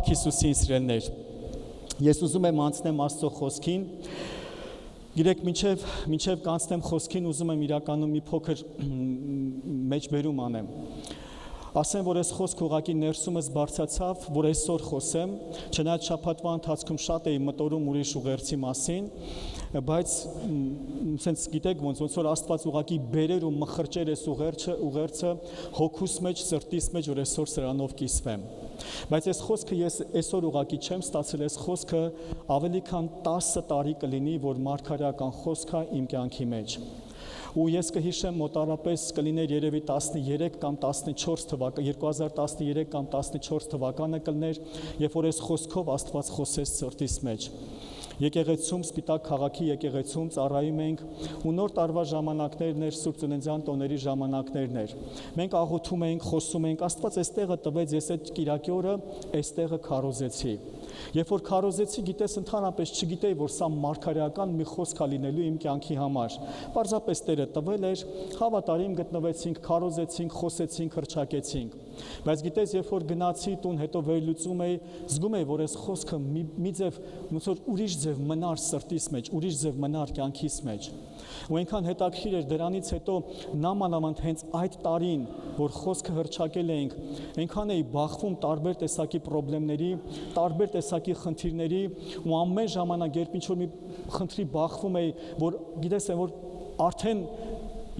Մարդ Հիսուսին սիրելներ, ես ուզում եմ անցնեմ Աստծո խոսքին, գիտեք մինչև կանցնեմ խոսքին ուզում եմ իրականում մի փոքր մեջբերում անեմ, ասեմ, որ այս խոսքը ուղղակի ներսումս բարձրացավ, որ այսօր խոսեմ, չնայած շաբաթվա ընթացքում շատ էի մտորում ուրիշ ուղերձի մասին, բայց սենց գիտեք ոնց որ Աստված ուղղակի բերեր ու մխրճեր այս ուղերձը հոգուս մեջ, սրտիս մեջ, որ այսօր սրանով կիսվեմ։ Բայց այս խոսքը ես այսօր ուղղակի չեմ ստացել, այս խոսքը ավելի քան 10 տարի կլինի, որ մարգարեական խոսք է իմ կյանքի մեջ։ Ու ես կհիշեմ մոտարապես կլիներ երևի 13 կամ 14 թվականը, 2013 կամ 14 թվականը կլներ, երբ որ այս խոսքով Աստված խոսեց սրտիս մեջ։ Եկեղեցում, Սպիտակ քաղաքի եկեղեցում ծառայում ենք ու նոր տարվա ժամանակներն էր, Սուրբ Ծննդյան տոների ժամանակներն էր։ Մենք աղոթում ենք, խոսում ենք, Աստված այստեղը տվեց, ես այդ կիրակի օրը այստեղը քարոզեցի։ Երբ որ քարոզեցի, գիտես ընդհանրապես չգիտեի, որ սա մարգարեական մի խոսք է լինելու իմ կյանքի համար։ Պարզապես Տերը տվել էր, հավատարիմ գտնվեցինք, քարոզեցինք, խոսեցինք, հռչակեցինք։ Բայց գիտես, երբ որ գնացի տուն, հետո վերլուծում էի, զգում էի, որ այս խոսքը մի ձև ոնց որ ուրիշ ձև մնար սրտիս մեջ, ուրիշ ձև մնար կյանքիս մեջ։ Ու այնքան հետաքրքիր էր դրանից հետո նամանավանդ հենց այդ տարին, որ խոսքը հռչակել էինք, այնքան էի բախվում տարբեր տեսակի խնդիրների, տարբեր տեսակի խնդիրների ու ամեն ժամանակ երբ ինչ-որ մի խնդրի բախվում էի, որ գիտես որ արդեն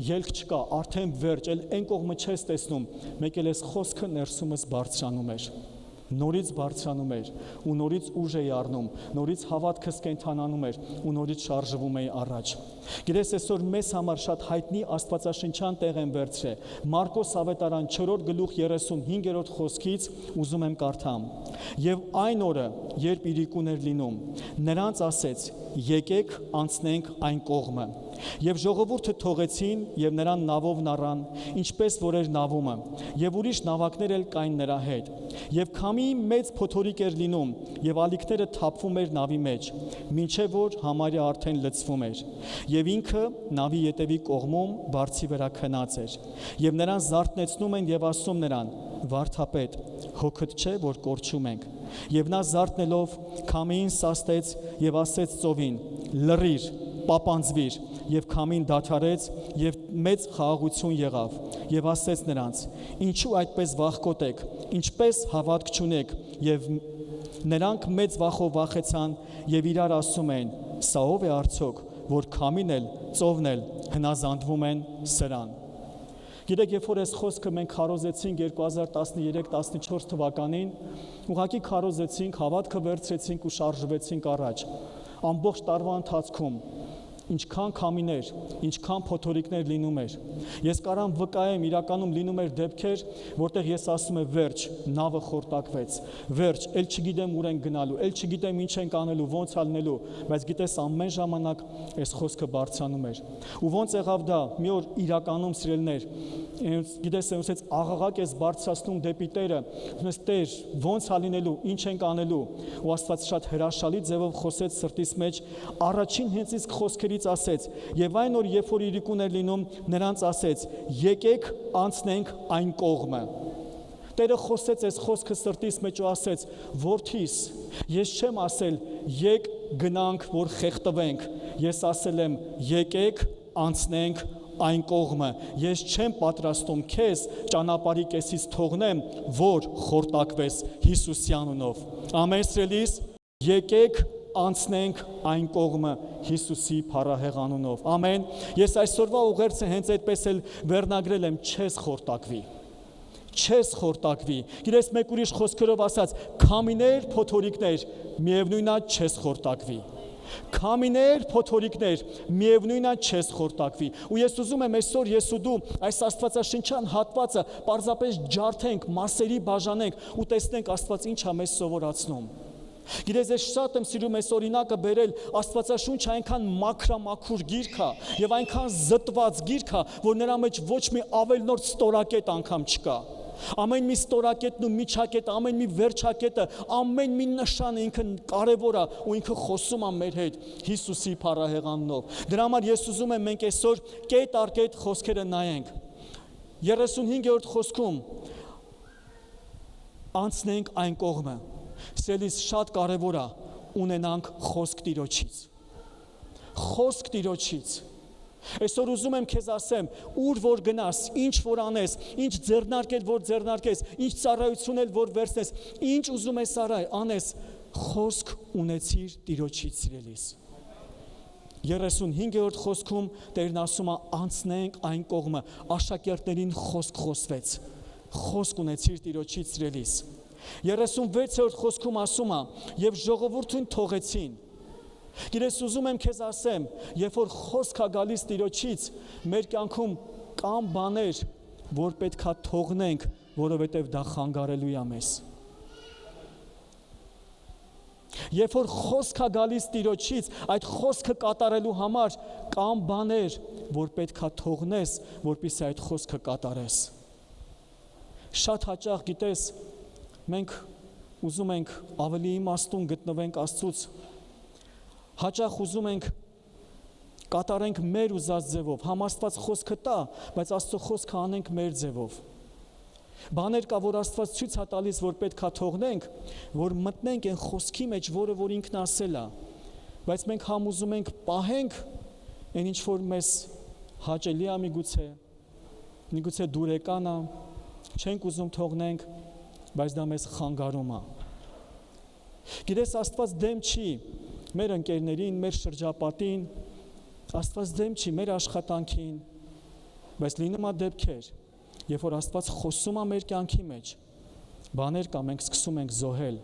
ելք չկա, արդեն վերջ, այն կողմը չես տեսնում, մեկ էլ այս խոսքը ներսումս բարձրանում էր, նորից բարձրանում էր ու նորից ուժ էի առնում, նորից հավատքս կենդանանում էր ու նորից շարժվում էի առաջ։ Գիտես այսօր մեզ համար շատ հայտնի աստվածաշնչյան տեղ են վերցրել, Մարկոս ավետարան 4 գլուխ 35-րդ խոսքից ուզում եմ կարդամ։ Եվ այն օրը, երբ իրիկուն էր լինում, նրանց ասեց. եկեք անցնենք այն կողմը։ Եվ ժողովուրդը թողեցին եւ նրան նավով նառան, ինչպես որ էր նավումը, եւ ուրիշ նավակներ էլ կային նրա հետ։ Եվ քամի մեծ փոթորիկ էր լինում, եւ ալիքները թափվում էր նավի մեջ, մինչեւ որ համարյա արդեն լցվում էր։ Եվ ինքը նավի ետևի կողմում բարձի վրա քնած էր։ Եվ նրան զարթնեցնում են եւ ասում նրան. Վարդապետ, հոգդ չէ, որ կորչում ենք։ Եվ նա զարթնելով քամին սաստեց եւ ասեց ծովին. լռիր, պապանձվիր, եւ քամին դադարեց եւ մեծ խաղաղություն եղավ եւ ասեց նրանց. ինչու այդպես վախկոտ եք, ինչպես հավատք չունեք, եւ նրանք մեծ վախով վախեցան եւ իրար ասում են. սա ով է արդյոք, որ քամին էլ, ծովն էլ հնազանդվում են սրան։ Գիտեք, երբ որ այս խոսքը մենք քարոզեցինք 2013-14 թվականին, ուղղակի քարոզեցինք, հավատքը վերցրեցինք ու շարժվեցինք առաջ։ Ամբողջ տարվա ընթացքում ինչքան քամիներ, ինչքան փոթորիկներ լինում էր։ Ես կարամ վկայեմ, իրականում լինում էր դեպքեր, որտեղ ես ասում եմ վերջ, նավը խորտակվեց, վերջ, ել չգիտեմ ուր են գնալու, ել չգիտեմ ինչ ենք անելու, ոնց անելու, բայց գիտես ամեն ժամանակ այս խոսքը բարձրանում էր։ Ու ոնց եղավ դա, մի օր իրականում սիրելներ, գիտես ասեց աղաղակ ես բարձրացնում դեպի Տերը, ասես Տեր, ոնց է լինելու, ինչ ենք անելու, ու Աստված շատ հրաշալի ձևով խոսեց սրտիս մեջ, առաջին հենց իսկ խոսքերից ասեց, եւ այն օր երբ որ իրիկուն էր լինում, նրանց ասեց. եկեք անցնենք այն կողմը։ Տերը խոսեց այս խոսքը սրտիս մեջ ու ասեց. որդիս, ես չեմ ասել եկ գնանք, որ խեղդվենք, ես ասել եմ եկեք անցնենք այն կողմը, ես չեմ պատրաստում քեզ ճանապարհի կեսից թողնեմ, որ խորտակվես Հիսուսի անունով։ Ամեն սիրելիս, եկեք անցնենք այն կողմը Հիսուսի փառահեղ անունով։ Ամեն։ Ես այսօրվա ուղերձը հենց այդպես էլ վերնագրել եմ չես խորտակվի։ Չես խորտակվի։ Գիտես մեկ ուրիշ խոսքերով ասած, քամիներ, փոթորիկներ, միևնույնն է չես խորտակվի։ Քամիներ, փոթորիկներ, միևնույնն է չես խորտակվի։ Ու ես ուզում եմ այսօր ես ու դու այս աստվածաշնչյան հատվածը պարզապես ջարդենք, մասերի բաժանենք ու տեսնենք Աստված ինչ է մեզ սովորացնում։ Գիտես, ես շատ եմ սիրում այս օրինակը բերել, Աստվածաշունչը այնքան մաքրամաքուր գիրք է եւ այնքան զտված գիրք է, որ նրա մեջ ոչ մի ավելնորդ ստորակետ անգամ չկա։ Ամեն մի ստորակետն ու միջակետը, ամեն մի վերջակետը, ամեն մի նշանը ինքը կարևոր է ու ինքը խոսում է մեր հետ Հիսուսի փառահեղ անունով։ Դրա համար ես ուզում եմ մենք այսօր կետ առ կետ խոսքերը նայենք։ 35-րդ խոսքում անցնենք այն կողմը։ Սիրելիս, շատ կարևոր է ունենանք խոսք Տիրոջից։ Խոսք Տիրոջից։ Այսօր ուզում եմ քեզ ասեմ, ուր որ գնաս, ինչ որ անես, ինչ ձեռնարկել որ ձեռնարկես, ինչ ծառայություն էլ որ վերցնես, ինչ ուզում ես անես, խոսք ունեցիր Տիրոջից, սիրելիս։ 35-րդ խոսքում Տերն ասում է անցնենք այն կողմը, աշակերտներին խոսք խոսվեց։ Խոսք ունեցիր Տիրոջից, սիրելիս։ 36-րդ խոսքում ասում է եւ ժողովուրդին թողեցին։ Գիտես, ուզում եմ քեզ ասեմ, երբ որ խոսք է գալիս Տիրոջից, մեր կյանքում կան բաներ, որ պետքա թողնենք, որովհետեւ դա խանգարելու է մեզ։ Երբ որ խոսք է գալիս Տիրոջից, այդ խոսքը կատարելու համար կան բաներ, որ պետքա թողնես, որպեսզի այդ խոսքը կատարես։ Շատ հաճախ գիտես, մենք ուզում ենք ավելի իմաստուն գտնվենք Աստծուց, հաճախ ուզում ենք կատարենք մեր ուզած ձևով, համաստված խոսքը տա, բայց Աստծո խոսքը անենք մեր ձևով։ Բաներ կա, որ Աստված ցույց է տալիս, որ պետքա թողնենք, որ մտնենք այն խոսքի մեջ, որը որ ինքն ասել է, բայց մենք համ ուզում ենք պահենք այն ինչ որ մեզ հաճելի է միգուցե դուրեկան է, չենք ուզում թողնենք, բայց դա մեզ խանգարում է։ Գիտես, Աստված դեմ չի մեր ընկերներին, մեր շրջապատին, Աստված դեմ չի մեր աշխատանքին, բայց լինում է դեպքեր, երբ որ Աստված խոսում է մեր կյանքի մեջ, բաներ կա մենք սկսում ենք զոհել,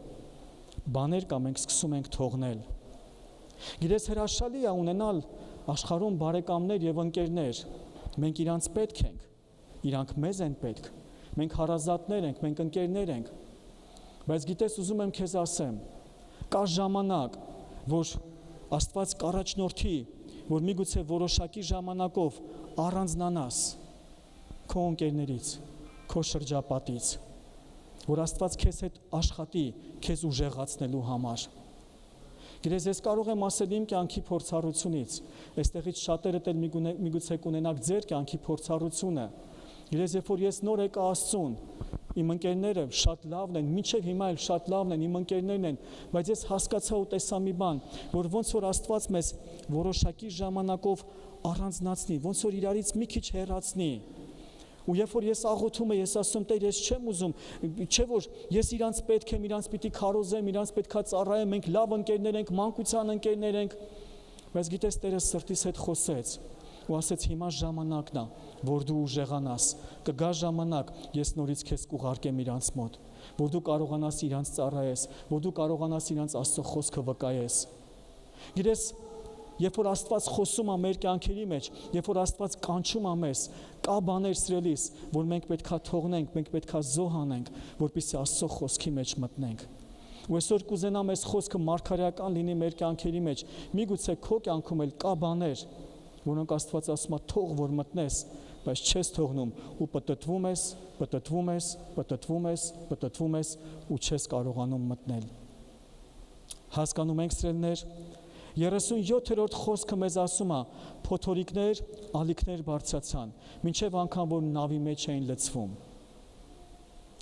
բաներ կա մենք սկսում ենք թողնել։ Գիտես, հրաշալի է ունենալ աշխարհում բարեկամներ եւ ընկերներ, մենք իրանց պետք ենք, իրանք մեզ են պետք, մենք հարազատներ ենք, մենք ընկերներ ենք, բայց գիտես, ուզում եմ քեզ ասեմ, կա ժամանակ, որ Աստված կառաջնորդի, որ միգուցե որոշակի ժամանակով առանձնանաս քո ընկերներից, քո շրջապատից, որ Աստված քեզ հետ աշխատի, քեզ ուժեղացնելու համար։ Գիտես, ես կարող եմ ասել իմ կյանքի փորձառությունից, այստեղից շատերդ էլ միգուցե կունենաք ձեր կյանքի փորձառությունը։ Գիտես, երբ որ ես նոր եկա Աստծուն, իմ ընկերները շատ լավն են, մինչև հիմա էլ շատ լավն են, իմ ընկերներն են, բայց ես հասկացա ու տեսա մի բան, որ ոնց որ Աստված մեզ որոշակի ժամանակով առանձնացնի, ոնց որ իրարից մի քիչ հեռացնի։ Ու երբ որ ես աղոթում եմ, ես ասում Տեր, ես չեմ ուզում, չէ որ ես իրանց պետք եմ, իրանց պիտի քարոզեմ, իրանց պետքա ծառայեմ, մենք լավ ընկերներ ենք, մանկության ընկերներ ենք, բայց գիտես, Տերը սրտիս հետ խոսեց ու ասեց հիմա ժամանակն է, որ դու ուժեղանաս, կգա ժամանակ, ես նորից քեզ կուղարկեմ իրանց մոտ, որ դու կարողանաս իրանց ծառայես, որ դու կարողանաս իրանց Աստծո խոսքը վկայես։ Գիտես, երբ որ Աստված խոսում է մեր կյանքերի մեջ, երբ որ Աստված կանչում է մեզ, կա բաներ սիրելիս, որ մենք պետքա թողնենք, մենք պետքա զոհ անենք, որպեսզի Աստծո խոսքի մեջ մտնենք։ Ու այսօր կուզենամ այս խոսքը մարգարեական լինի մեր կյանքերի մեջ։ Միգուցե քո կյանքում էլ կա բաներ, որոնք Աստված ասում է թող որ մտնես, բայց չես թողնում ու պտտվում ես ու չես կարողանում մտնել։ Հասկանում ենք սիրելիներ, 37-րդ խոսքը մեզ ասում է փոթորիկներ, ալիքներ բարձրացան, մինչև անգամ որ նավի մեջ էին լցվում։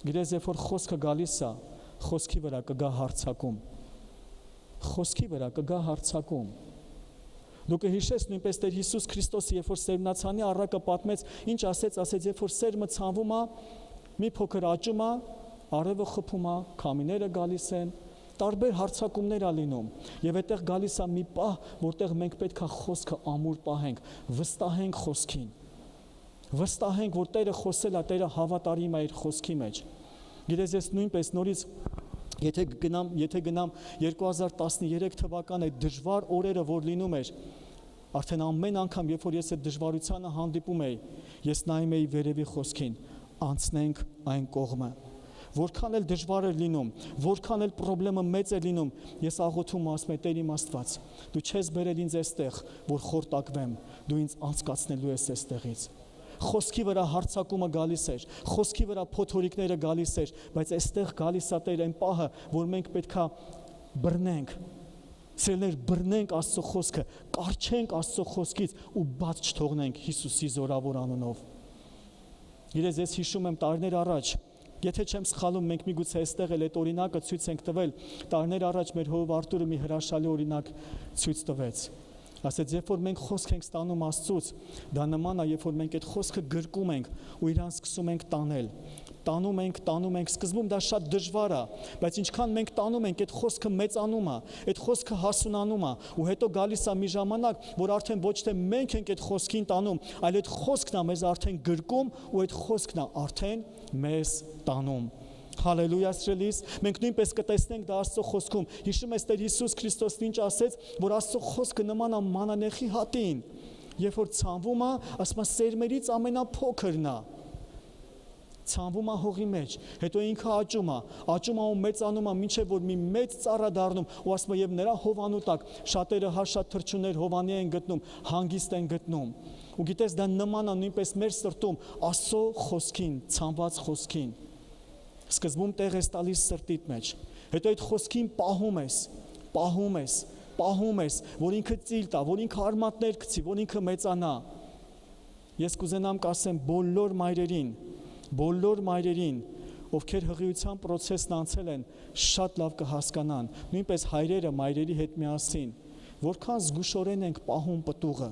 Գիտես, երբ որ խոսքը գալիս է, խոսքի վրա կգա հարձակում։ Խոսքի վրա կգա հարձակում։ Դու կհիշես նույնպես Տեր Հիսուս Քրիստոսը, երբ որ Սերմնացանի առակը պատմեց, ինչ ասեց, երբ որ սերմը ցանվում է, մի փոքր աճում է, արևը խփում է, քամիները գալիս են, տարբեր հարձակումներ ա լինում, եւ այդտեղ գալիս է մի պահ, որտեղ մենք պետքա խոսքը ամուր պահենք, վստահենք խոսքին, վստահենք, որ Տերը խոսել է, Տերը հավատարիմ է իր խոսքի մեջ։ Գիտես, ես նույնպես նորից Եթե գնամ 2013 թվականը դժվար օրերը, որ լինում էր, արդեն ամեն անգամ, երբ որ ես այդ դժվարությանը հանդիպում էի, ես նայում էի վերևի խոսքին, անցնենք այն կողմը։ Որքան էլ դժվար էր լինում, որքան էլ խնդրեմը մեծ է լինում, ես աղոթում ասում եմ Տեր իմ Աստված, դու չես բերել ինձ այստեղ, որ խորտակվեմ, դու ինձ անցկացնելու ես այստեղից։ Խոսքի վրա հարձակումը գալիս էր, խոսքի վրա փոթորիկները գալիս էր, բայց այստեղ գալիս է Տեր այն պահը, որ մենք պետքա բռնենք, սիրելիներ, բռնենք Աստծո խոսքը, կարչենք Աստծո խոսքից ու բաց չթողնենք Հիսուսի զորավոր անունով։ Գիտես, ես հիշում եմ տարիներ առաջ, Եթե չեմ սխալում, մենք միգուցե այստեղ էլ այդ օրինակը ցույց ենք տվել, տարիներ առաջ մեր հովիվ Արտուրը մի հրաշալի օրինակ ցույց տվեց։ Ասեց, երբ որ մենք խոսք ենք ստանում Աստծուց, դա նման է, երբ որ մենք այդ խոսքը գրկում ենք ու իրան սկսում ենք տանել։ Տանում ենք, սկզբում դա շատ դժվար է, բայց ինչքան մենք տանում ենք, այդ խոսքը մեծանում է, այդ խոսքը հասունանում է, ու հետո գալիս է մի ժամանակ, որ արդեն ոչ թե մենք ենք այդ խոսքին տանում, այլ այդ խոսքն է մեզ արդեն գրկում ու այդ խոսքն է արդեն մեզ տանում։ Հալելույա սիրելիս, մենք նույնպես կտեսնենք դա Աստծո խոսքում։ Հիշում եք Տեր Հիսուս Քրիստոսն ինչ ասեց, որ Աստծո խոսքը նման է մանանեխի հատին, երբ որ ցանվում է, ասում է սերմերից ամենափոքրն է։ Ցանվում է հողի մեջ, հետո ինքը աճում է ու մեծանում է, մինչև որ մի մեծ ծառ է դառնում, ու ասում է եւ նրա հովանու տակ շատերը շատ թրջուններ հովանի են գտնում, հանգիստ են գտնում։ Ու գիտես, դա նման է նույնպես մեր սրտում Աստծո խոսքին, ցանված խոսքին։ Սկզբում տեղ ես տալիս սրտիդ մեջ, հետո այդ խոսքին պահում ես, որ ինքը ծիլ տա, որ ինքը արմատներ գցի, որ ինքը մեծանա։ Ես կուզենամ կասեմ բոլոր մայրերին, ովքեր հղիության process-ն անցել են, շատ լավ կհասկանան, նույնպես հայրերը մայրերի հետ միասին, որքան զգուշորեն ենք պահում պտուղը,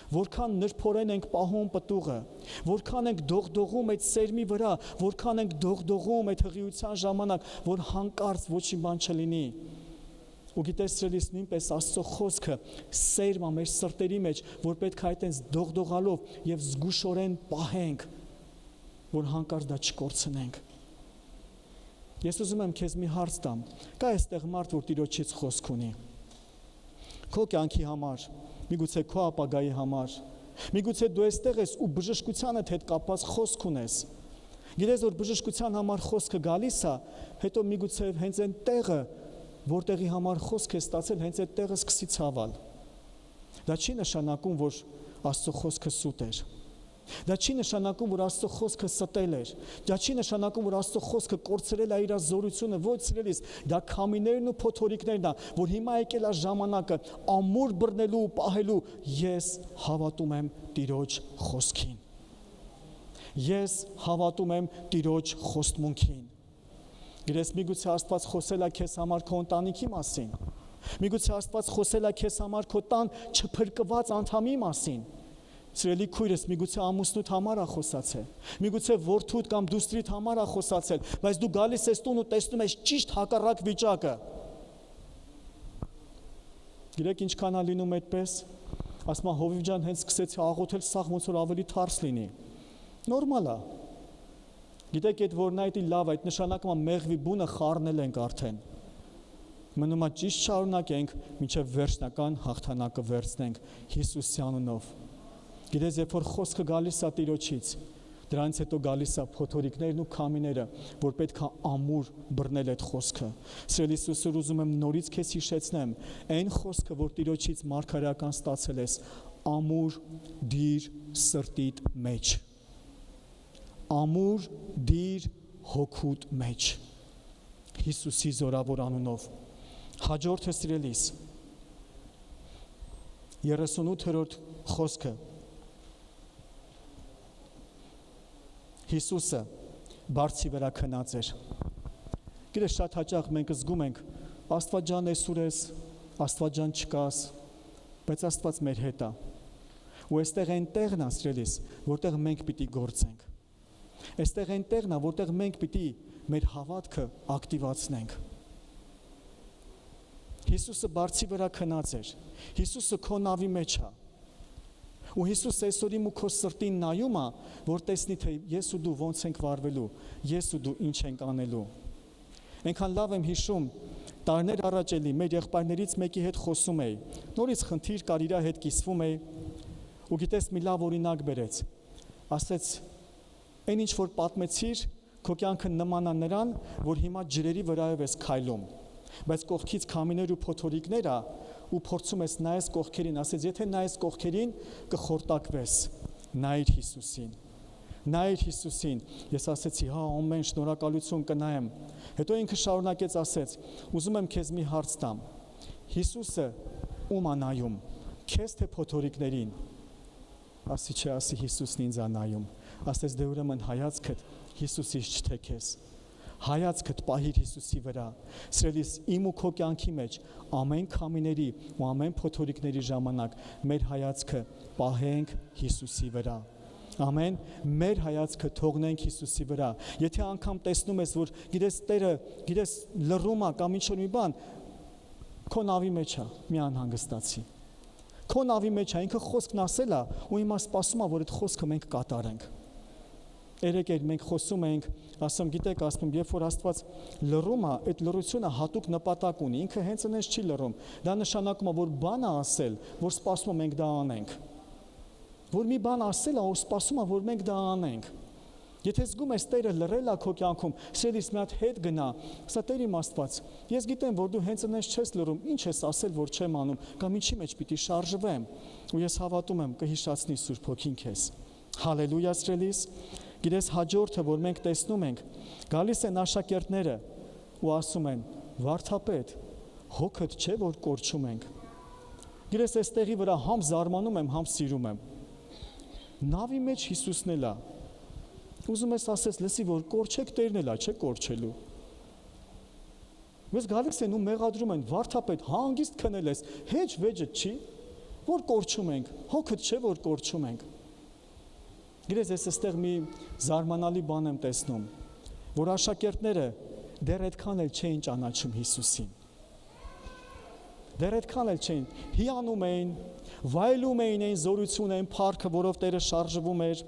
որքան նրբորեն ենք պահում պտուղը, որքան ենք դողդողում այդ սերմի վրա, որքան ենք դողդողում այդ հղիության ժամանակ, որ հանկարծ ոչինչ բան չլինի։ Ու գիտես սիրելիս, նույնպես Աստծո խոսքը սերմ է մեր սրտերի մեջ, որ պետք է այդպես դողդողալով եւ զգուշորեն պահենք, որ հանկարծ դա չկորցնենք։ Ես ուզում եմ քեզ մի հարց տամ։ Կա այստեղ մարդ, որ Տիրոջից խոսք ունի։ Քո կյանքի համար, միգուցե քո ապագայի համար, միգուցե դու այստեղ ես ու բժշկությանդ հետ կապված խոսք ունես։ Գիտես, որ բժշկության համար խոսքը գալիս է, հետո միգուցե հենց այն տեղը, որտեղի համար խոսք է ստացել, հենց այդ տեղը սկսի ցավել։ Դա չի նշանակում, որ Աստծո խոսքը սուտ էր։ Դա չի նշանակում, որ Աստծո խոսքը ստել էր։ Դա չի նշանակում, որ Աստծո խոսքը կորցրել է իր զորությունը։ Ոչ, սիրելիս, դա քամիներն ու փոթորիկներն է, որ հիմա եկել է ժամանակը ամուր բռնելու ու պահելու։ Ես հավատում եմ Տիրոջ խոսքին։ Ես հավատում եմ Տիրոջ խոստմունքին։ Գիտես, միգուցե Աստված խոսել է քեզ համար քո ընտանիքի մասին։ Միգուցե Աստված խոսել է քեզ համար քո տան չփրկված անդամի մասին։ Սիրելի քույրս, միգուցե ամուսնուդ համար է խոսացել, միգուցե որդուդ կամ դուստրիդ համար է խոսացել, բայց դու գալիս ես տուն ու տեսնում ես ճիշտ հակառակ վիճակը։ Գիտեք ինչքան է լինում այդպես, ասում է Հովիվ ջան, հենց սկսեցի աղոթել, սաղ ոնց որ ավելի թարս լինի։ Նորմալ է։ Գիտեք, այդ որն այդ լավ, այդ նշանակում է մեղվի բունը խառնել ենք արդեն։ Մնում է ճիշտ շարունակենք, մինչև վերջնական հաղթանակը վերցնենք Հիսուսի անունով։ Գիտես, երբ որ խոսքը գալիս է Տիրոջից, դրանից հետո գալիս է փոթորիկներն ու քամիները, որ պետք է ամուր բռնել այդ խոսքը։ Սիրելի Հիսուսը, ուզում եմ նորից քեզ հիշեցնեմ, այն խոսքը, որ Տիրոջից մարգարեական ստացել ես, ամուր դիր սրտիդ մեջ։ Ամուր դիր հոգուդ մեջ Հիսուսի զորավոր անունով։ Հաջորդը սիրելիս 38-րդ խոսքը Հիսուսը բարձի վրա քնած էր։ Գիտես, շատ հաճախ մենք զգում ենք Աստված ջան այսուր ես, Աստված ջան չկաս, բայց Աստված մեր հետ է։ Ու այստեղ այն տեղն է սիրելիս, որտեղ մենք պիտի գործենք։ Այստեղ այն տեղն է, որտեղ մենք պիտի մեր հավատքը ակտիվացնենք։ Հիսուսը բարձի վրա քնած էր։ Հիսուսը քո նավի մեջ է։ Ու Հիսուսը այսօր իմ ու քո սրտին նայում է, որ տեսնի թե ես ու դու ոնց ենք վարվելու, ես ու դու ինչ ենք անելու։ Այնքան լավ եմ հիշում, տարիներ առաջ էլի մեր եղբայրներից մեկի հետ խոսում էի։ Նորից խնդիր կար, իր հետ կիսվում էի։ Ու գիտես, մի լավ օրինակ բերեց։ Ասեց, այն ինչ որ պատմեցիր, քո կյանքը նման է նրան, որ հիմա ջրերի վրայով ես քայլում, բայց կողքից քամիներ ու փոթորիկներ ա ու փորձում ես նայես կողքերին, ասեց, եթե նայես կողքերին, կխորտակվես, նայիր Հիսուսին։ Նայիր Հիսուսին։ Ես ասեցի, հա, ամեն շնորհակալություն կնայեմ։ Հետո ինքը շարունակեց ասեց, ուզում եմ քեզ մի հարց տամ։ Հիսուսը ում է նայում, քեզ թե փոթորիկներին։ Ասի չէ, ասի Հիսուսն ինձ է նայում։ ասես դե ուրեմն հայացքդ Հիսուսից չթեքես։ Հայացքդ պահիր Հիսուսի վրա։ Սիրելիս, իմ ու քո կյանքի մեջ ամեն քամիների ու ամեն փոթորիկների ժամանակ մեր հայացքը պահենք Հիսուսի վրա։ Ամեն, մեր հայացքը թողնենք Հիսուսի վրա։ Եթե անգամ տեսնում ես, որ գիտես Տերը, գիտես լռում է կամ ինչ-որ մի բան, քո նավի մեջ է, մի անհանգստացի։ Քո նավի մեջ է, ինքը խոսքն ասել է, ու հիմա սպասում է, որ այդ խոսքը մենք կատարենք։ Երեք մենք խոսում ենք, ասում, գիտեք, ասում, երբ որ Աստված լռում է, այդ լռությունը հատուկ նպատակ ունի, ինքը հենց այնպես չի լռում։ Դա նշանակում է, որ բան է ասել, որ սպասում ենք դա անենք։ Որ մի բան ասել է, որ սպասում է, որ մենք դա անենք։ Եթե զգում ես Տերը լռել է քո կյանքում, սիրելիս մի հատ հետ գնա, ասա Տեր իմ Աստված, ես գիտեմ, որ դու հենց այնպես չես լռում, ինչ ես ասել, որ չեմ անում, կամ ինչի մեջ պիտի շարժվեմ, ու ես հավատում եմ, կհիշացնի Սուրբ Հոգին քեզ։ Հալելույա, սիրելիս։ Գիտես հաջորդը, որ մենք տեսնում ենք, գալիս են աշակերտները ու ասում են. «Վարդապետ, հոգդ չէ, որ կորչում ենք»։ Գիտես այս տեղի վրա համ զարմանում եմ, համ սիրում եմ։ Նավի մեջ Հիսուսն էլ է։ Ուզում ես ասես, լսի, որ կորչեք, Տերն էլ է, չէ կորչելու։ Մեզ գալիս են ու մեղադրում են. «Վարդապետ, հանգիստ քնել ես, հեչ վեճը չի, որ կորչում ենք, հոգդ չէ, որ կորչում ենք»։ Գիտես, ես այստեղ մի զարմանալի բան եմ տեսնում, որ աշակերտները դեռ այդքան էլ չէին ճանաչում Հիսուսին։ Դեռ այդքան էլ չէին, հիանում էին, վայելում էին այն զորությունը, այն փառքը, որով Տերը շարժվում էր։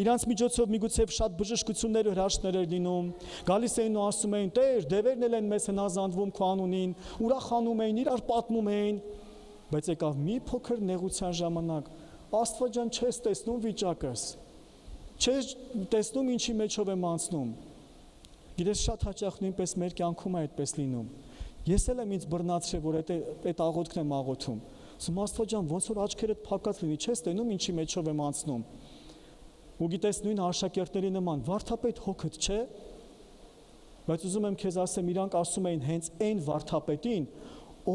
Իրանց միջոցով միգուցե շատ բժշկություններ ու հրաշքներ էր լինում։ Գալիս էին ու ասում էին. «Տեր, դևերն էլ են մեզ հնազանդվում քո անունին», ուրախանում էին, իրար պատմում էին։ Բայց եկավ մի փոքր նեղության ժամանակ, Աստված ջան, չես տեսնում վիճակս։ Չես տեսնում ինչի մեջով եմ անցնում։ Գիտես, շատ հաճախ նույնպես մեր կյանքում է այդպես լինում։ Ես էլ եմ ինձ բռնացրել, որ այդ աղոթքն եմ աղոթում։ Ասում Աստված ջան, ոնց որ աչքերդ փակած լինի, չես տեսնում ինչի մեջով եմ անցնում։ Ու գիտես, նույն աշակերտների նման, վարդապետ հոգդ չէ։ Բայց ուզում եմ քեզ ասեմ, իրանք ասում էին հենց այն վարդապետին,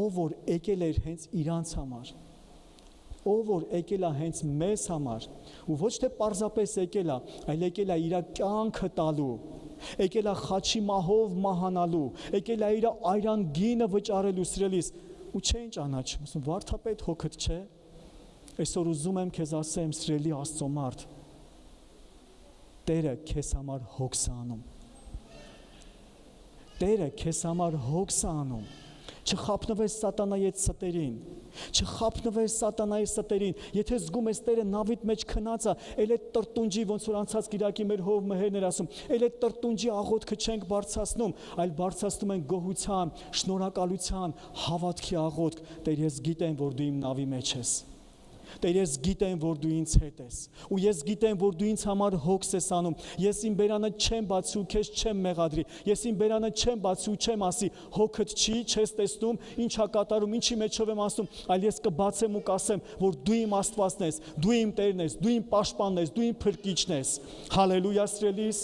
ով որ եկել էր հենց իրանց համար։ Ով որ եկել է հենց մեզ համար, ու ոչ թե պարզապես եկել է, այլ եկել է իր կյանքը տալու, եկել է խաչի մահով մահանալու, եկել է իր այրան գինը վճարելու, սիրելիս, ու չէին ճանաչում, ասում վարդապետ հոգդ չէ։ Այսօր ուզում եմ քեզ ասեմ, սիրելի Աստծո մարդ, Տերը քեզ համար հոգս է անում։ Տերը քեզ համար հոգս է անում։ Չխապնվես սատանայի այդ ստերին, չխապնվես սատանայի ստերին, եթե զգում ես Տերը նավիդ մեջ քնած է, էլ այդ տրտունջի, ոնց որ անցած Կիրակի մեր հով մհերն էր ասում, էլ այդ տրտունջի աղոթքը չենք բարձրացնում, այլ բարձրացնում ենք գոհության, շնորհակալության, հավատքի աղոթք։ Տեր, ես գիտեմ, որ դու իմ նավի մեջ ես։ Տեր, ես գիտեմ, որ դու ինձ հետ ես, ու ես գիտեմ, որ դու ինձ համար հոգս ես անում։ Ես իմ բերանը չեմ բացի ու քեզ չեմ մեղադրի։ Ես իմ բերանը չեմ բացի ու չեմ ասի, հոգդ չի, չես տեսնում, ինչ ա կատարում, ինչի մեջով եմ ասում, այլ ես կբացեմ ու կասեմ, որ դու իմ Աստվածն ես, դու իմ Տերն ես, դու իմ պաշտպանն ես, դու իմ փրկիչն ես։ Հալելույա, սիրելիս,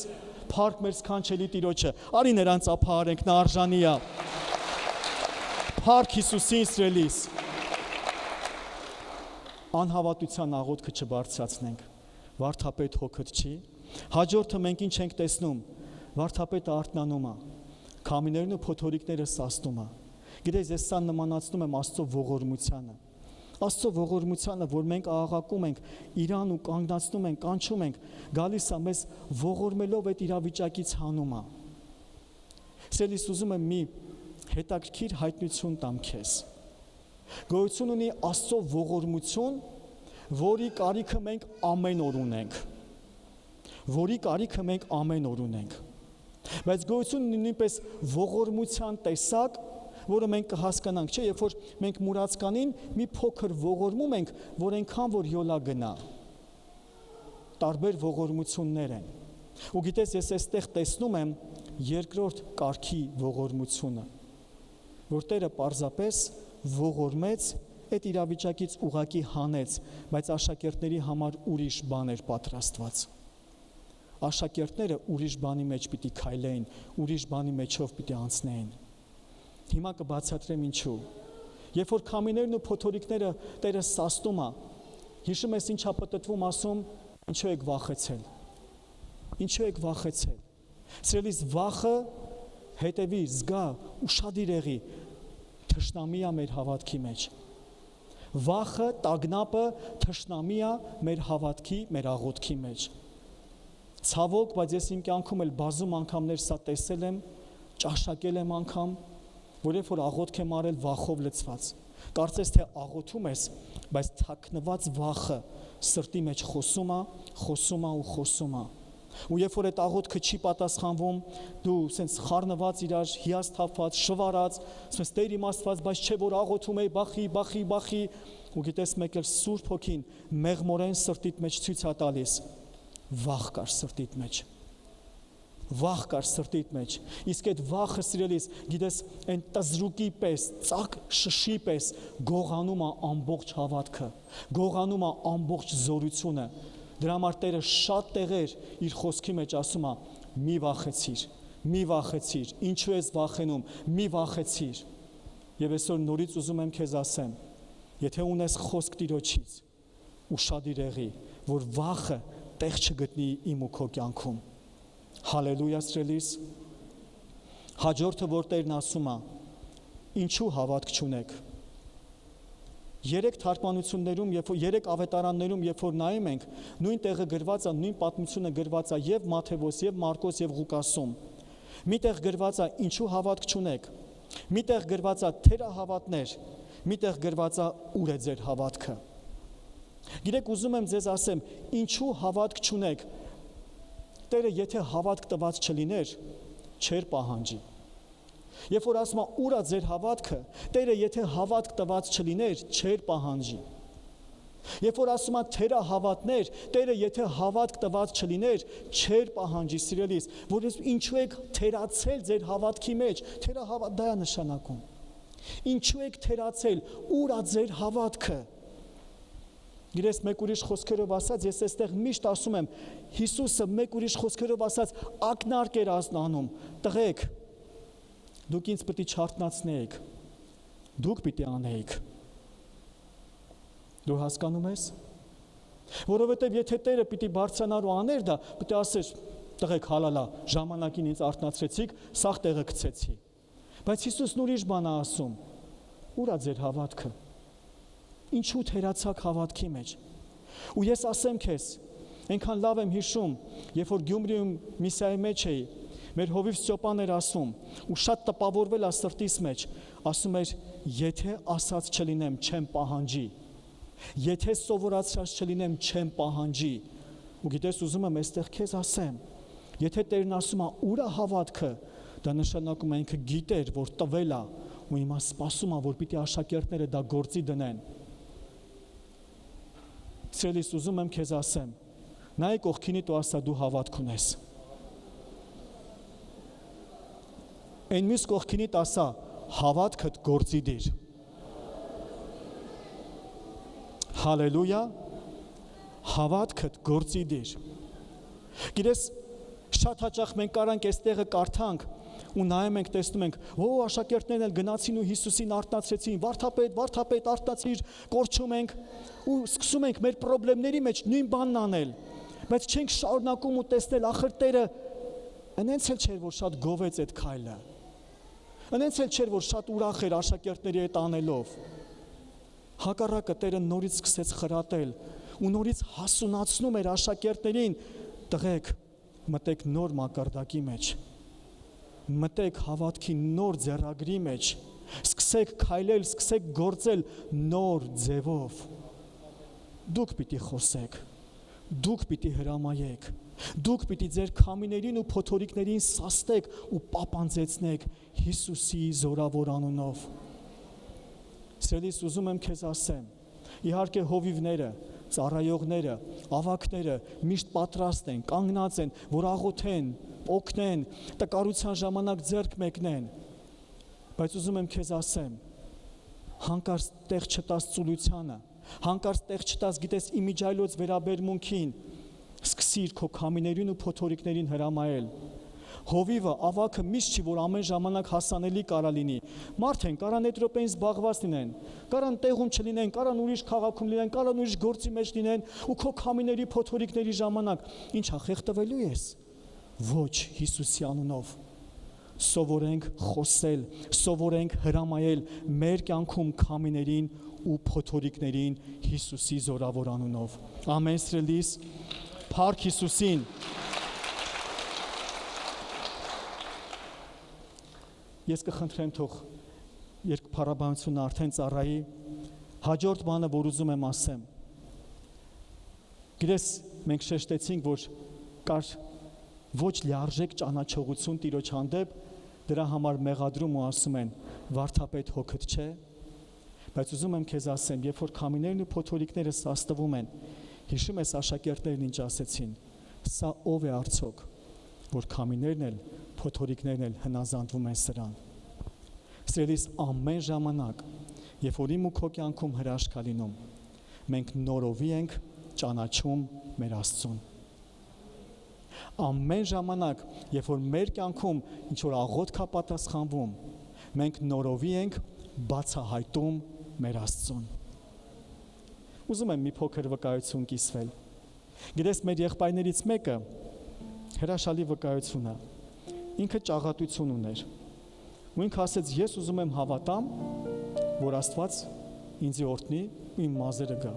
փառք մեր սքանչելի Տիրոջը։ Արի նրանց ափարենք, նա արժանի է։ Փառք Հիսուսին, սիրելիս։ Անհավատության աղոթքը չբարձրացնենք։ Վարդապետ հոգդ չի։ Հաջորդը մենք ինչ ենք տեսնում։ Վարդապետը արթնանում է։ Քամիներն ու փոթորիկները սաստում է։ Գիտես, ես սա նմանացնում եմ Աստծո ողորմությանը։ Աստծո ողորմությանը, որ մենք աղաղակում ենք, իրան ու կանգնացնում ենք, կանչում ենք, գալիս է մեզ ողորմելով այդ իրավիճակից հանում է։ Սիրելիս, ուզում եմ մի հետաքրքիր հայտնություն տամ քեզ։ Գոյություն ունի Աստծո ողորմություն, որի կարիքը մենք ամեն օր ունենք։ Որի կարիքը մենք ամեն օր ունենք։ Բայց գոյություն ունի նույնպես ողորմության տեսակ, որը մենք կհասկանանք, չէ՞, երբ որ մենք մուրացկանին մի փոքր ողորմում ենք, որ այնքան որ յոլա գնա։ Տարբեր ողորմություններ են։ Ու գիտես, ես այստեղ տեսնում եմ երկրորդ կարգի ողորմությունը, որ Տերը պարզապես ողորմեց, այդ իրավիճակից ուղակի հանեց, բայց աշակերտների համար ուրիշ բան էր պատրաստված։ Աշակերտները ուրիշ բանի մեջ պիտի քայլեին, ուրիշ բանի մեջով պիտի անցնեին։ Հիմա կբացատրեմ ինչու։ Երբ որ քամիներն ու փոթորիկները Տերը սաստում է, հիշում ես ինչա պտտվում ասում, ինչու եք վախեցել։ Ինչու եք վախեցել։ Սիրելիս, վախը հետևի, զգա, ուշադիր եղի, թշնամի է մեր հավատքի մեջ։ Վախը, տագնապը թշնամի է մեր հավատքի, մեր աղոթքի մեջ։ Ցավոք, բայց ես իմ կյանքում էլ բազում անգամներ սա տեսել եմ, ճաշակել եմ անգամ, որ երբ որ աղոթք եմ արել վախով լցված։ Կարծես թե աղոթում ես, բայց թաքնված վախը սրտի մեջ խոսում է ու խոսում է։ Ու երբ որ այդ աղոթքը չի պատասխանվում, դու սենց խառնված իրար, հիասթափված, շվարած, ասես Տեր իմ Աստված, բայց չէ որ աղոթում էի, բախի, ու գիտես մեկ էլ Սուրբ Հոգին մեղմորեն սրտիդ մեջ ցույց է տալիս, վախ կար սրտիդ մեջ։ Վախ կար սրտիդ մեջ։ Իսկ այդ վախը, սիրելիս, գիտես, այն տզրուկի պես, ծակ շշի պես գողանում է ամբողջ հավատքը, գողանում է ամբողջ զորությունը։ Դրա համար Տերը շատ տեղեր իր խոսքի մեջ ասում է. մի վախեցիր, ինչու ես վախենում, մի վախեցիր։ Եվ այսօր նորից ուզում եմ քեզ ասեմ, եթե ունես խոսք Տիրոջից, ուշադիր եղի, որ վախը տեղ չգտնի իմ ու քո կյանքում։ Հալելույա, սիրելիս։ Հաջորդը, որ Տերն ասում է, ինչու հավատք չունեք։ 3 թարգմանություններում, երեք ավետարաններում, երբ որ նայում ենք, նույն տեղը գրված է, նույն պատմությունը գրված է եւ Մատթեոս, եւ Մարկոս, եւ Ղուկասում։ Միտեղ գրված է ինչու հավատք չունեք։ Միտեղ գրված է թերահավատներ, միտեղ գրված է ուր է ձեր հավատքը։ Գիտեք, ուզում եմ ձեզ ասեմ, ինչու հավատք չունեք։ Տերը եթե հավատք տված չլիներ, չէր պահանջի։ Երբ որ ասում է ուր է ձեր հավատքը, Տերը եթե հավատք տված չլիներ, չէր պահանջի։ Երբ որ ասում է թերահավատներ, Տերը եթե հավատք տված չլիներ, չէր պահանջի, սիրելիս, որ ինչու եք թերացել ձեր հավատքի մեջ, թերահավատ դա է նշանակում։ Ինչու եք թերացել, ուր է ձեր հավատքը։ Գիտես, մեկ ուրիշ խոսքերով ասած, ես այստեղ միշտ ասում եմ, Հիսուսը մեկ ուրիշ խոսքերով ասած ակնարկ էր անում, տղեկ, դուք ինձ պիտի չարթնացնեիք, դուք պիտի անեիք։ Դու հասկանում ես։ Որովհետև եթե Տերը պիտի բարձրանար ու աներ դա, պիտի ասեր, տղեկ, հալալա, ժամանակին ինձ արթնացրեցիք, սաղ տեղը գցեցի։ Բայց Հիսուսն ուրիշ բան է ասում, ուր է ձեր հավատքը։ Ինչու թերացաք հավատքի մեջ։ Ու ես ասեմ քեզ, այնքան լավ եմ հիշում, երբ որ Գյումրիում միսիայի մեջ էի, մեր հովիվ Ստյոպան էր ասում, ու շատ տպավորվել է սրտիս մեջ, ասում էր, եթե ասած չլինեմ, չեմ պահանջի, եթե սովորացրած չլինեմ, չեմ պահանջի։ Ու գիտես, ուզում եմ այստեղ քեզ ասեմ, եթե Տերն ասում է ուր է հավատքը, դա նշանակում է ինքը գիտեր, որ տվել է, ու հիմա սպասում է, որ պիտի աշակերտները դա գործի դնեն։ Սիրելիս, ուզում եմ քեզ ասեմ, նայ կողքինիդ ու ասա դու հավատք ունես։ Այն մյուս կողքինիդ ասա հավատքդ գործի դիր։ Հալելույա, հավատքդ գործի դիր։ Գիտես, շատ հաճախ մենք կարանք այստեղը կարդանք ու նայում ենք, տեսնում ենք, աշակերտներն էլ գնացին ու Հիսուսին արթնացրեցին, վարդապետ, արթնացիր, կորչում ենք ու սկսում ենք մեր խնդիրների մեջ նույն բանն անել, բայց չենք շարունակում ու տեսնել, ախր Տերը այնց էլ չէր, որ շատ գովեց այդ քայլը, այնց էլ չէր, որ շատ ուրախ էր աշակերտների հետ անելով։ Հակառակը Տերը նորից սկսեց խրատել ու նորից հասունացնում էր աշակերտներին, տղեկ, մտեք նոր մակարդակի մեջ, մտեք հավատքի նոր ձեռագրի մեջ, սկսեք քայլել, սկսեք գործել նոր ձևով։ Դուք պիտի խոսեք, դուք պիտի հրամայեք, դուք պիտի ձեր քամիներին ու փոթորիկներին սաստեք ու պապանձեցնեք Հիսուսի զորավոր անունով։ Սիրելիս, ուզում եմ քեզ ասեմ, իհարկե հովիվները, ծառայողները, ավակները միշտ պատրաստ են, կանգնած են, որ աղոթեն, օգնեն, տկարության ժամանակ ձեռք մեկնեն։ Բայց ուզում եմ քեզ ասեմ, հանկարծ տեղ չտաս ծուլությանը, հանկարծ տեղ չտաս, գիտես, իմիջայլոց վերաբերմունքին, սկսիր քո քամիներին ու փոթորիկներին հրամայել։ Հովիվը, ավակը միշտ չի, որ ամեն ժամանակ հասանելի կարա լինի։ Մարդ են, կարան այդ րոպեին զբաղված լինեն, կարան տեղում չլինեն, կարան ուրիշ քաղաքում լինեն, կարան ուրիշ գործի մեջ լինեն ու քո քամիների, փոթորիկների ժամանակ ինչա խեղդվելու ես։ Ոչ Հիսուսի անունով։ Սովորենք խոսել, սովորենք հրամայել մեր կյանքում քամիներին ու փոթորիկներին Հիսուսի զորավոր անունով։ Ամեն սրելիս, փառք Հիսուսին։ Ես կխնդրեմ թող երկփառաբանությունը արդեն ծառայի, հաջորդ բանը, որ ուզում եմ ասեմ։ Գիտես, մենք շեշտեցինք, որ կար ոչ լիարժեք ճանաչողություն Տիրոջ հանդեպ, դրա համար մեղադրում ու ասում են վարդապետ հոգդ չէ, բայց ուզում եմ քեզ ասեմ, երբ որ քամիներն ու փոթորիկները սաստվում են, հիշում ես աշակերտներն ինչ ասեցին, սա ով է արդյոք, որ քամիներն էլ, փոթորիկներն էլ հնազանդվում են սրան։ Սիրելիս, ամեն ժամանակ, երբ որ իմ ու քո կյանքում հրաշք է լինում, մենք նորովի ենք ճանաչում մեր Աստծուն։ Ամեն ժամանակ, երբ որ մեր կյանքում ինչ որ աղոթք է պատասխանվում, մենք նորովի ենք բացահայտում մեր Աստծուն։ Ուզում եմ մի փոքր վկայություն կիսվել։ Գիտես, մեր եղբայրներից մեկը հրաշալի վկայություն է։ Ինքը ճաղատություն ուներ։ Ու ինքը ասեց, ես ուզում եմ հավատամ, որ Աստված ինձ օրհնի, իմ մազերը գա։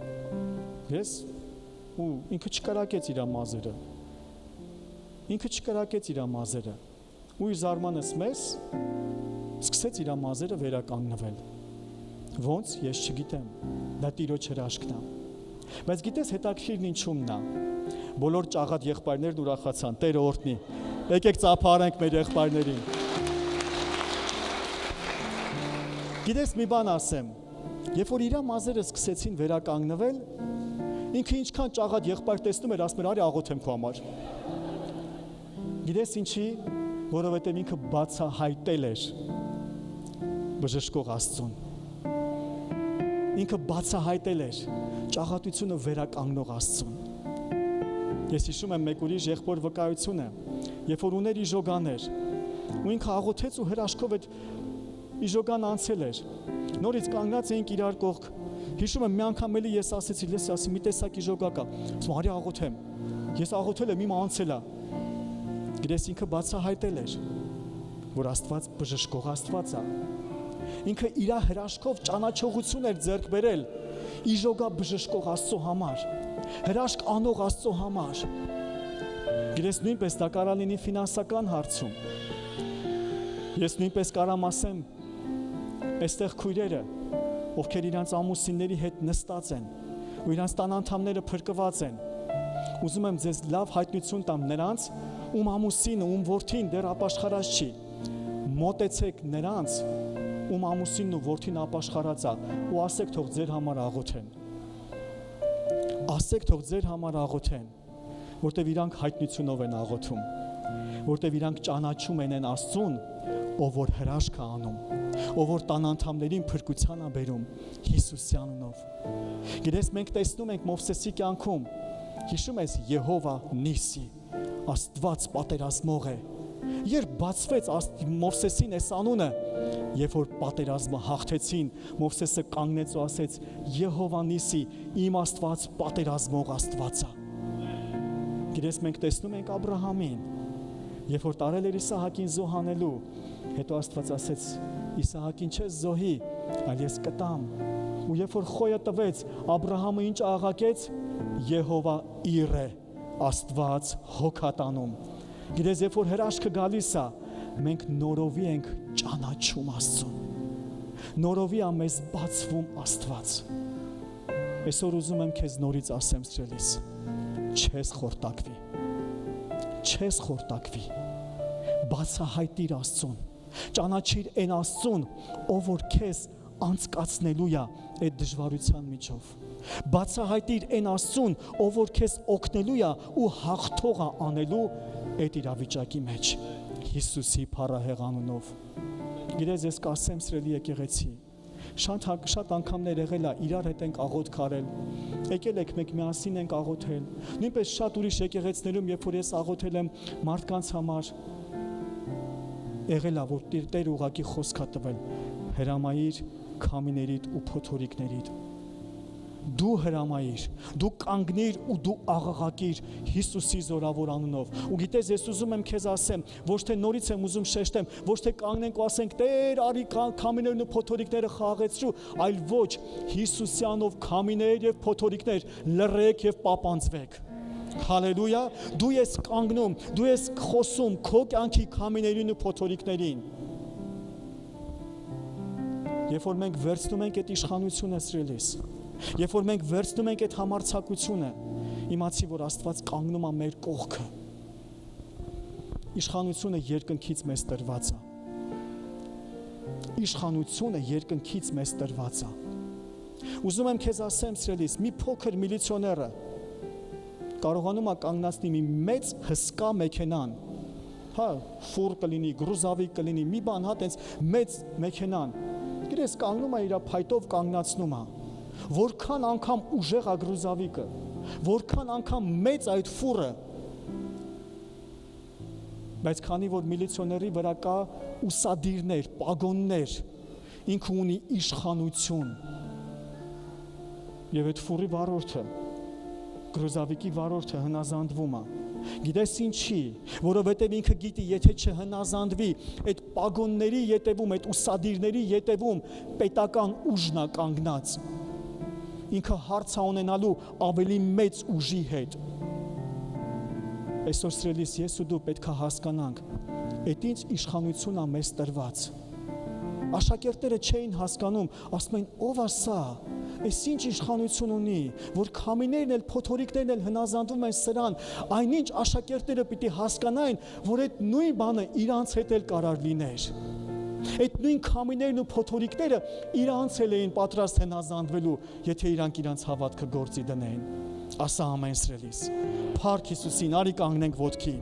Ես ու ինքը չկրակեց իր մազերը։ Ինքը չկրակեց իր մազերը։ Ու իր զարմանս մեզ սկսեց իր մազերը վերականգնվել։ Ոնց, ես չգիտեմ։ Դա Տիրոջ հրաշքն է։ Բայց գիտես, հետաքրքիրն ինչումն է։ Բոլոր ճաղատ եղբայրներն ուրախացան, Տերը օրհնի։ Եկեք ծափարենք մեր եղբայրներին։ Գիտես, մի բան ասեմ, երբ որ իր մազերը սկսեցին վերականգնվել, ինքը ինչքան ճաղատ եղբայր տեսնում էր, ասում էր, արի աղոթեմ քո համար։ Գիտես ինչի, որովհետև ինքը բացահայտել էր բժշկող Աստծուն։ Ինքը բացահայտել էր ճաղատությունը վերականգնող Աստծուն։ Ես հիշում եմ մեկ ուրիշ եղբոր վկայությունը, երբ որ ուներ իժոգաներ, ու ինքը աղոթեց ու հրաշքով այդ իժոգան անցել էր։ Նորից կանգնած էինք իրար կողք։ Հիշում եմ մի անգամ էլի ես ասեցի, լես ասի, մի տեսակ իժոգա կա։ Ասում արի աղոթեմ։ Ես աղոթել եմ, իմ անցել է։ Գիտես, ինքը բացահայտել էր, որ Աստված բժշկող Աստված է։ Ինքը իր հրաշքով ճանաչողություն էր ձեռք բերել իժոգա բժշկող Աստծո համար, հրաշք անող Աստծո համար։ Գիտես, նույնպես դա կարա լինի ֆինանսական հարցում։ Ես նույնպես կարամ ասեմ, այստեղ քույրերը, ովքեր իրանց ամուսինների հետ նստած են, ու իրանց տան անդամները փրկված են, ուզում եմ ձեզ լավ հայտնություն տամ նրանց, ում ամուսինը, ում որդին դեռ ապաշխարած չի, մոտեցեք նրանց, ում ամուսինն ու որդին ապաշխարած է, ու ասեք թող ձեր համար աղոթեն։ Ասեք թող ձեր համար աղոթեն, որտեվ իրանք հայտնությունով են աղոթում, որտեվ իրանք ճանաչում են Աստծուն, ով որ հրաշք է անում, ով որ տան անդամներին փրկության է բերում Հիսուսի անունով։ Գիտես, մենք տեսնում ենք Մովսեսի կյանքում, հիշում ես Եհովա Նիսի, Աստված պատերազմող է։ Երբ բացվեց Մովսեսին այս անունը, երբ որ պատերազմը հաղթեցին, Մովսեսը կանգնեց ու ասեց. Եհովա Նիսի, իմ Աստված պատերազմող Աստված է։ Գիտես, մենք տեսնում ենք Աբրահամին, երբ որ տարել էր Իսահակին զոհանելու, հետո Աստված ասեց. Իսահակին չես զոհի, այլ ես կտամ։ Ու երբ որ խոյը տվեց, Աբրահամը ինչ աղաղակեց. Եհովա Իրե, Աստված հոգատանում։ Գիտես, երբ որ հրաշքը գալիս է, մենք նորովի ենք ճանաչում Աստծուն։ Նորովի է մեզ բացվում Աստված։ Այսօր ուզում եմ քեզ նորից ասեմ սրելիս, չես խորտակվի։ Չես խորտակվի։ Բացահայտիր Աստծուն։ Ճանաչիր այն Աստծուն, ով որ քեզ անցկացնելու է այդ դժվարության միջով։ Բացահայտիր այն Աստծուն, ով որ քեզ օգնելու է ու հաղթող է անելու այդ իրավիճակի մեջ Հիսուսի փառահեղ անունով։ Գիտես, ես կասեմ սրելի եկեղեցի, շատ անգամներ եղել է իրար հետ ենք աղոթք արել, եկել եք մենք միասին ենք աղոթել, նույնպես շատ ուրիշ եկեղեցիներում, երբ որ ես աղոթել եմ մարդկանց համար, եղել է, որ Տերը ուղղակի խոսք է տվել, հրամայիր քամիներիդ ու փոթորիկներիդ։ Դու հրամայիր, դու կանգնիր ու դու աղաղակիր Հիսուսի զորավոր անունով։ Ու գիտես, ես ուզում եմ քեզ ասեմ, ոչ թե նորից եմ ուզում շեշտեմ, ոչ թե կանգնենք ու ասենք Տեր, արի քամիներն ու փոթորիկները խաղացրու, այլ ոչ, Հիսուսի անունով քամիներ եւ փոթորիկներ լռեք եւ պապանձվեք։ Հալելույա, դու ես կանգնում, դու ես խոսում քո կյանքի քամիներին ու փոթորիկներին։ Երբ որ մենք վերցնում ենք այդ իշխանությունը սիրելիս, երբ որ մենք վերցնում ենք այդ համարձակությունը, իմացի, որ Աստված կանգնում է մեր կողքը։ Իշխանությունը երկնքից մեզ տրված է։ Իշխանությունը երկնքից մեզ տրված է։ Ուզում եմ քեզ ասեմ, սիրելիս, մի փոքր միլիցիոները կարողանում է կանգնացնի մի մեծ հսկա մեքենան, հա, ֆուր կլինի, գրուզավիկ կլինի, մի բան, հա, տենց մեծ մեքենան, գիտես, կանգնում է իր փայտով կանգնացնում է, որքան անգամ ուժեղ է գրուզավիկը, որքան անգամ մեծ այդ ֆուրը, բայց քանի որ միլիցիոների վրա կա ուսադիրներ, պագոններ, ինքը ունի իշխանություն, եւ այդ ֆուրի վարորդը գրուզավիկի վարորդը հնազանդվում է։ Գիտես ինչի, որովհետև ինքը գիտի, եթե չհնազանդվի, այդ պագոնների ետևում, այդ ուսադիրների ետևում պետական ուժն է կանգնած։ Ինքը հարց է ունենալու ավելի մեծ ուժի հետ։ Այսօր սիրելիս, ես ու դու պետք է հասկանանք, այդ ինչ իշխանություն է մեզ տրված։ Աշակերտները չէին հասկանում, ասում են, ով է սա, այս ինչ իշխանություն ունի, որ քամիներն էլ, փոթորիկներն էլ հնազանդվում են սրան, այնինչ աշակերտները պիտի հասկանային, որ այդ նույն բանը իրանց հետ էլ կարար լիներ։ Այդ նույն քամիներն ու փոթորիկները իրանց էլ էին պատրաստ հնազանդվելու, եթե իրանք իրանց հավատքը գործի դնեին։ Ասա ամեն սիրելիս։ Փառք Հիսուսին, արի կանգնենք ոտքի։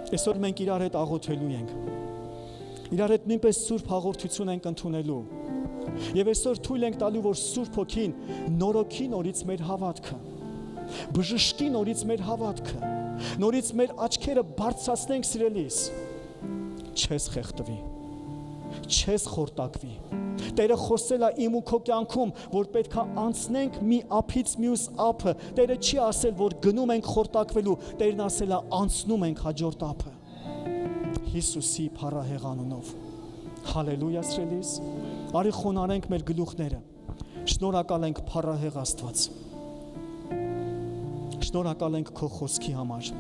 Այսօր մենք իրար հետ աղոթելու ենք։ Իրար հետ նույնպես սուրբ հաղորդություն ենք ընդունելու։ Եվ այսօր թույլ ենք տալու, որ Սուրբ Հոգին նորոգի նորից մեր հավատքը, բժշկի նորից մեր հավատքը, նորից մեր աչքերը բարձրացնենք սիրելիս։ Չես խեղդվի, չես խորտակվի։ Տերը խոսել է իմ ու քո կյանքում, որ պետք է անցնենք մի ափից մյուս ափը։ Տերը չի ասել, որ գնում ենք խորտակվելու, Տերն ասել է անցնում ենք հաջորդ ափը։ Հիսուսի փառահեղ անունով։ Հալելույա սիրելիս։ Արի խոնարհենք մեր գլուխները։ Շնորհակալ ենք փառահեղ Աստված։ Շնորհակալ ենք քո խոսքի համար։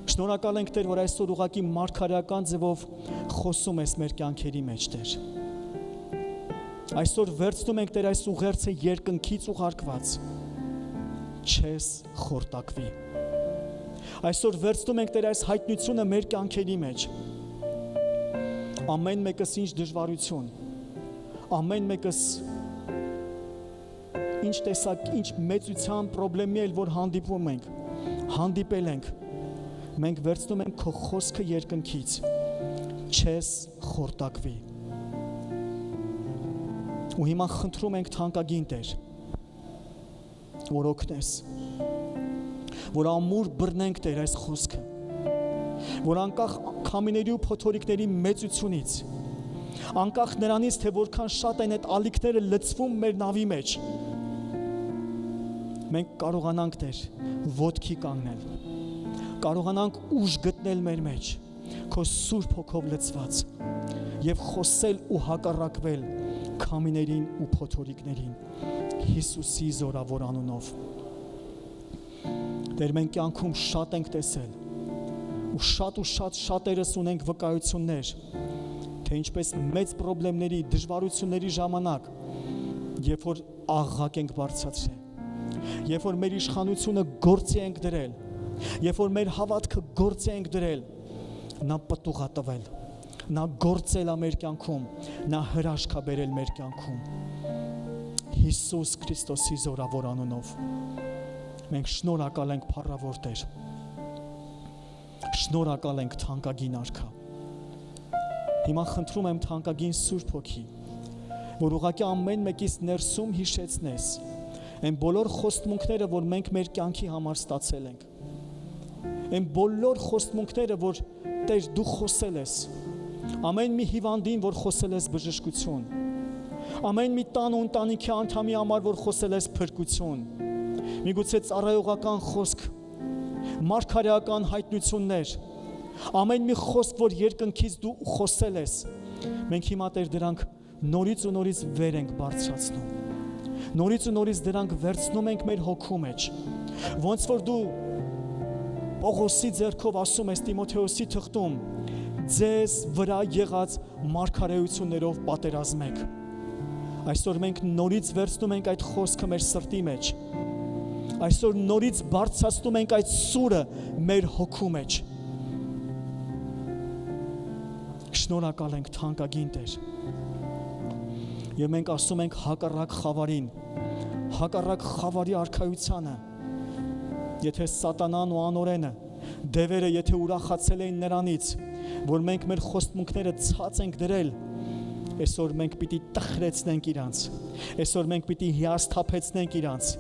Շնորհակալ ենք Տեր, որ այսօր ուղղակի մարգարեական ձևով խոսում ես մեր կյանքերի մեջ, Տեր։ Այսօր վերցնում ենք Տեր այս ուղերձը երկնքից ուղարկված։ Չես խորտակվի։ Այսօր վերցնում ենք Տեր այս հայտնությունը մեր կյանքերի մեջ։ Ամեն մեկս ինչ դժվարություն, ամեն մեկս ինչ տեսակ, ինչ մեծության խնդրի էլ որ հանդիպել ենք, մենք վերցնում ենք քո խոսքը երկնքից, չես խորտակվի։ Ու հիմա խնդրում ենք թանկագին Տեր, որ օգնես, որ ամուր բռնենք Տեր այս խոսքը, որ անկախ քամիների ու փոթորիկների մեծությունից, անկախ նրանից, թե որքան շատ են այդ ալիքները լցվում մեր նավի մեջ, մենք կարողանանք Տեր ոտքի կանգնել, կարողանանք ուժ գտնել մեր մեջ, քո Սուրբ Հոգով լցված եւ խոսել ու հակառակվել քամիներին ու փոթորիկներին Հիսուսի զորավոր անունով։ Տեր, մենք կյանքում շատ ենք տեսել ու շատ շատերս ունենք վկայություններ, թե ինչպես մեծ խնդիրների, դժվարությունների ժամանակ, երբ որ աղաղակ ենք բարձրացրել, երբ որ մեր իշխանությունը գործի ենք դրել, երբ որ մեր հավատքը գործի ենք դրել, նա պտուղ է տվել, նա գործել է մեր կյանքում, նա հրաշք է բերել մեր կյանքում։ Հիսուս Քրիստոսի զորավոր անունով մենք շնորհակալ ենք փառավոր Տեր, շնորհակալ ենք թանկագին Արքա։ Հիմա խնդրում եմ թանկագին Սուրբ Հոգի, որ ուղղակի ամեն մեկից ներսում հիշեցնես այն բոլոր խոստմունքները, որ մենք մեր կյանքի համար ստացել ենք, այն բոլոր խոստմունքները, որ Տեր դու խոսել ես, ամեն մի հիվանդին, որ խոսել ես բժշկություն, ամեն մի տան ու ընտանիքի անդամի համար, որ խոսել ես փրկություն, միգուցե ծառայողական խոսք, մարգարեական հայտնություններ, ամեն մի խոսք, որ երկնքից դու խոսել ես, մենք հիմա Տեր դրանք նորից ու նորից վեր ենք բարձրացնում, նորից ու նորից դրանք վերցնում ենք մեր հոգու մեջ, ոնց որ դու Պողոսի ձեռքով ասում ես Տիմոթեոսի թղթում, ձեզ վրա եղած մարգարեություններով պատերազմեք։ Այսօր մենք նորից վերցնում ենք այդ խոսքը մեր սրտի մեջ, այսօր նորից բարձրացնում ենք այդ սուրը մեր հոգու մեջ։ Շնորհակալ ենք թանկագին Տեր։ Եվ մենք ասում ենք հակառակ խավարին, հակառակ խավարի արքայությանը, եթե սատանան ու անօրենը, դևերը եթե ուրախացել էին նրանից, որ մենք մեր խոստմունքները ցած ենք դրել, այսօր մենք պիտի տխրեցնենք իրանց, այսօր մենք պիտի հիասթափեցնենք իրանց,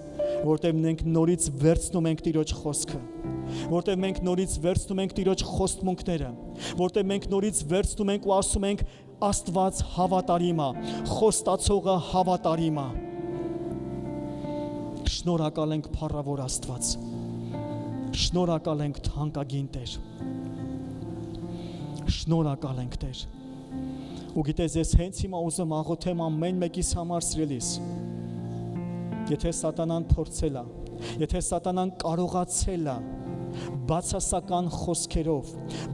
որտեղ մենք նորից վերցնում ենք Տիրոջ խոսքը, որտեղ մենք նորից վերցնում ենք Տիրոջ խոստմունքները, որտեղ մենք նորից վերցնում ենք ու ասում ենք Աստված հավատարիմ է, խոստացողը հավատարիմ է։ Շնորհակալ ենք փառավոր Աստված։ Շնորհակալ ենք թանկագին Տեր։ Շնորհակալ ենք Տեր։ Ու գիտես, ես հենց հիմա ուզում աղոթեմ ամեն մեկիս համար սիրելիս։ Եթե սատանան փորձել է, եթե սատանան կարողացել է բացասական խոսքերով,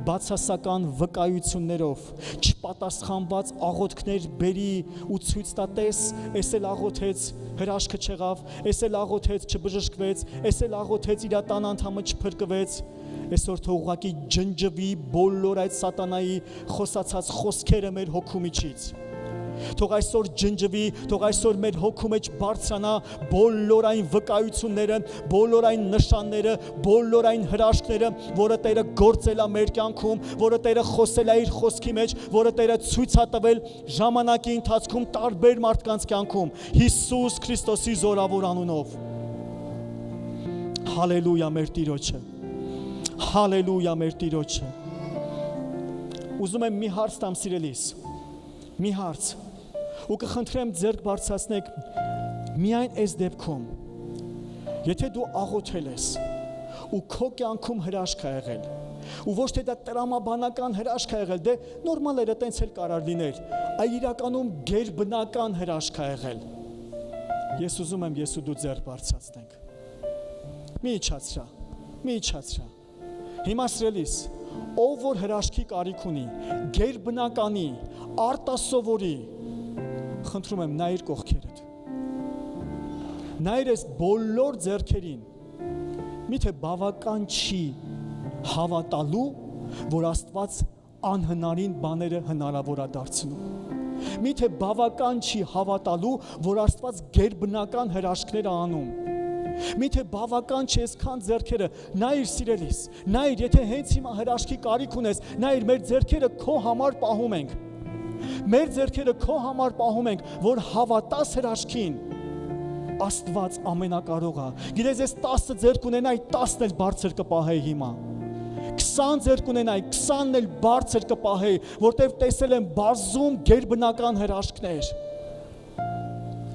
բացասական վկայություններով, չպատասխանված աղոթքներ բերի ու ցույց տա տես, էս էլ աղոթեց, հրաշքը չեղավ, էս էլ աղոթեց, չբժշկվեց, էս էլ աղոթեց, իր տան անդամը չփրկվեց, այսօր թող ուղղակի ջնջվի բոլոր այդ սատանայի խոսացած խոսքերը մեր հոգու միջից։ Թող այսօր ջնջվի, թող այսօր մեր հոգու մեջ բարձրանա բոլոր այն վկայությունները, բոլոր այն նշանները, բոլոր այն հրաշքները, որը Տերը գործել է մեր կյանքում, որը Տերը խոսել է իր խոսքի մեջ, որը Տերը ցույց է տվել ժամանակի ընթացքում տարբեր մարդկանց կյանքում, Հիսուս Քրիստոսի զորավոր անունով։ Հալելույա մեր Տիրոջը։ Հալելույա մեր Տիրոջը։ Ուզում եմ մի հարց տամ սիրելիս։ Մի հարց, ու կխնդրեմ ձեռք բարձրացնեք միայն այս դեպքում, եթե դու աղոթել ես ու քո կյանքում հրաշք է եղել, ու ոչ թե դա տրամաբանական հրաշք է եղել, դե նորմալ էր, այտենց էլ կարար լիներ, այլ իրականում գերբնական հրաշք է եղել, ես ուզում եմ ես ու դու ձեռք բարձրացնենք, մի իջացրա, հիմա սիրելիս, ով որ հրաշքի կարիք ունի, գերբնականի, արտասովորի, խնդրում եմ նայիր կողքերդ, նայիր ես բոլոր ձեռքերին, միթե բավական չի հավատալու, որ Աստված անհնարին բաները հնարավոր է դարձնում, միթե բավական չի հավատալու, որ Աստված գերբնական հրաշքներ է անում, միթե բավական չի այսքան ձեռքերը, նայիր սիրելիս, նայիր, եթե հենց հիմա հրաշքի կարիք ունես, նայիր, մեր ձեռքերը քո համար պահում ենք, մեր ձեռքերը քո համար պահում ենք, որ հավատաս հրաշքին, Աստված ամենակարող է, գիտես ես 10 ձեռք ունենայի, 10-ն էլ բարձր կպահեի հիմա, 20 ձեռք ունենայի, 20-ն էլ բարձր կպահեի, որտև տեսել եմ բազում գերբնական հրաշքներ,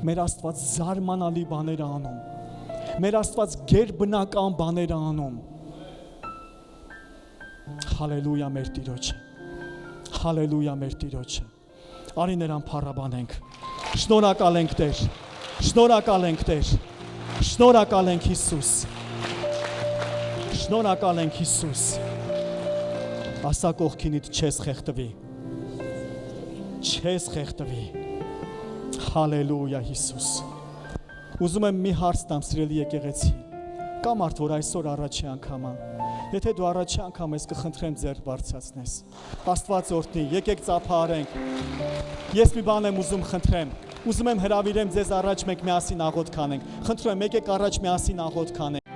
մեր Աստված զարմանալի բաներ է անում, մեր Աստված գերբնական բաներ է անում։ Հալելույա մեր Տիրոջը։ Հալելույա մեր Տիրոջը։ Արի նրան փառաբանենք։ Շնորհակալ ենք Տեր։ Շնորհակալ ենք Տեր։ Շնորհակալ ենք Հիսուս։ Շնորհակալ ենք Հիսուս։ Ասա կողքինիդ չես խեղդվի։ Չես խեղդվի։ Հալելույա Հիսուս։ Ուզում եմ մի հարց տամ սիրելի եկեղեցի, կա մարդ, որ այսօր առաջի անգամ է, եթե դու առաջի անգամ ես կխնդրեմ ձեռք բարձրացնես, Աստված օրհնի, եկեք ծափահարենք, ես մի բան եմ ուզում խնդրեմ, ուզում եմ հրավիրեմ ձեզ առաջ մենք միասին աղոթք անենք, խնդրում եմ եկեք առաջ միասին աղոթք անենք,